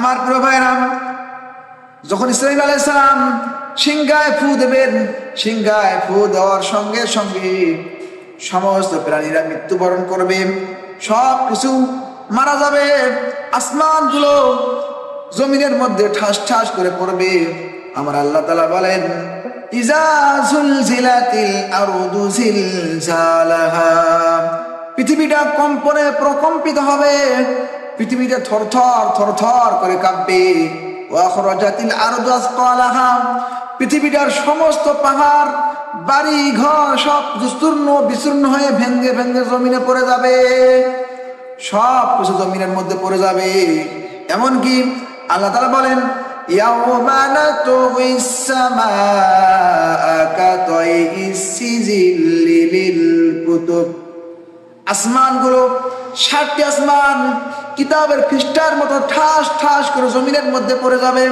আমার প্রিয় ভাইরা, যখন ইসরাঈল আলাইহিস সালাম সিংহায় ফু দেবেন, সিংহায় ফু দেওয়ার সঙ্গে সঙ্গে সমস্ত প্রাণীরা মৃত্যুবরণ করবে, সব কিছু মারা যাবে, আসমানগুলো জমিনের মধ্যে ঠাস ঠাস করে পড়বে। আমার আল্লাহ তাআলা বলেন, ইজা জুলজিলাতিল আরদু জিলজালাহা, পৃথিবীটা কম্পনে প্রকম্পিত হবে, পৃথিবীতে থরথর থরথর করে কাঁপবে। ওয়া আখরাজাতিল আরদু আসকালাহা, পৃথিবীটার সমস্ত পাহাড় বাড়ি ঘর সব চূর্ণ বিচূর্ণ হয়ে ভেঙ্গে ভেঙ্গে জমিনে পড়ে যাবে, সব কিছু জমিনের মধ্যে পড়ে যাবে। এমনকি আল্লাহ তাআলা বলেন, ইয়াউমা নাতুইস সামাআ কাতাইস সিজিল্লি লিল কুতুব, আসমানগুলো ৭টি আসমান কিতাবের পৃষ্ঠার মতো ঠাস ঠাস করে জমিনের মধ্যে পড়ে যাবে,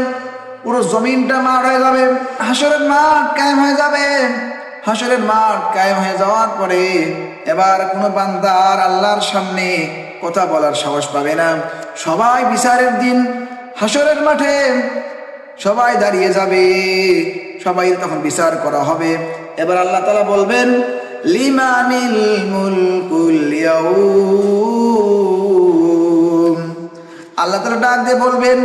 পুরো জমিনটা মাঠ হয়ে যাবে, হাসরের মাঠ কায়েম হয়ে যাবে। হাসরের মাঠ কায়েম হয়ে যাওয়ার পরে এবার কোনো বান্দা আর আল্লাহর সামনে কথা বলার সাহস পাবে না। সবাই বিচারের দিন হাসরের মাঠে সবাই দাঁড়িয়ে যাবে, সবাই তখন বিচার করা হবে। এবার আল্লাহ তাআলা বলবেন, লিমানিল মুলকুল ইয়াউম, আল্লাহ তাআলা ডাক দিয়ে বলবেন,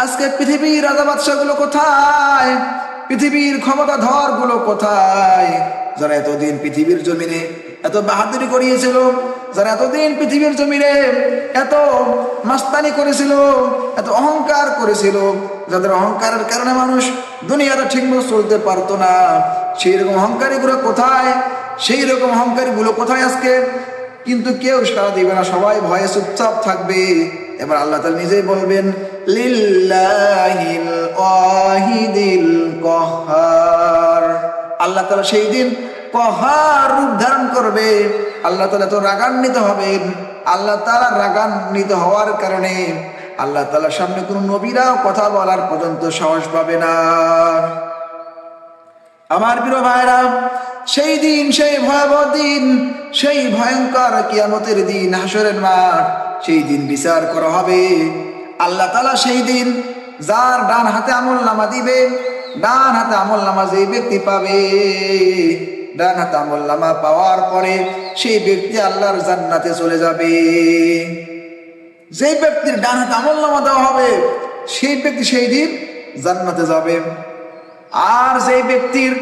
আজকে পৃথিবীর রাজা বাদশা গুলো কোথায়, পৃথিবীর ক্ষমতাধর গুলো কোথায়, যারা এতদিন পৃথিবীর জমিনে এত বাহাদুরি করিয়েছিল, যারা এতদিন পৃথিবীর জমিনে এত মাস্তানি করেছিল, এত অহংকার করেছিল, যাদের অহংকারের কারণে মানুষ দুনিয়াটা ঠিকমতো চলতে পারতো না, সেই রকম অহংকারী গুলো কোথায়, সেই রকম অহংকারী গুলো কোথায় আজকে? কিন্তু কেউ সাড়া দিবে না, সবাই ভয়ে চুপচাপ থাকবে। এবার আল্লাহ তাআলা নিজেই বলবেন, লিল্লাহিল ওয়াহিদিল কাহ্হার, আল্লাহ তাআলা সেই দিন কহার রূপ ধারণ করবে। আল্লাহ তাআলা তো রাগান্বিত হবেন, আল্লাহ তাআলা রাগান্বিত হওয়ার কারণে আল্লাহ তাআলার সামনে কোনো নবীরাও কথা বলার পর্যন্ত সাহস পাবে না। আমার প্রিয় ভাইরা, সেই দিন, সেই ভয়াবহ দিন, সেই ভয়ঙ্কর কিয়ামতের দিন, হাসরের মাঠ, সেই দিন বিচার করা হবে। আল্লাহ তাআলা সেই দিন যার ডান হাতে আমলনামা দিবে, ডান হাতে আমলনামা যেই ব্যক্তি পাবে, ডান হাতে আমলনামা পাওয়ার পরে সেই ব্যক্তি আল্লাহর জান্নাতে চলে যাবে। যেই ব্যক্তির ডান হাতে আমলনামা দেওয়া হবে সেই ব্যক্তি সেই দিন জান্নাতে যাবে। আর যেই ব্যক্তির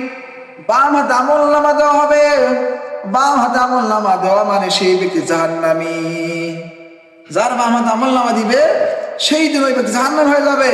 বাম হাতে আমলনামা দেওয়া হবে, বাম হাতে আমলনামা দেওয়া মানে সেই ব্যক্তি জাহান্নামী। যার বাম হাতে আমলনামা দিবে সেই দিন ওই ব্যক্তি জাহান্নামী হয়ে যাবে।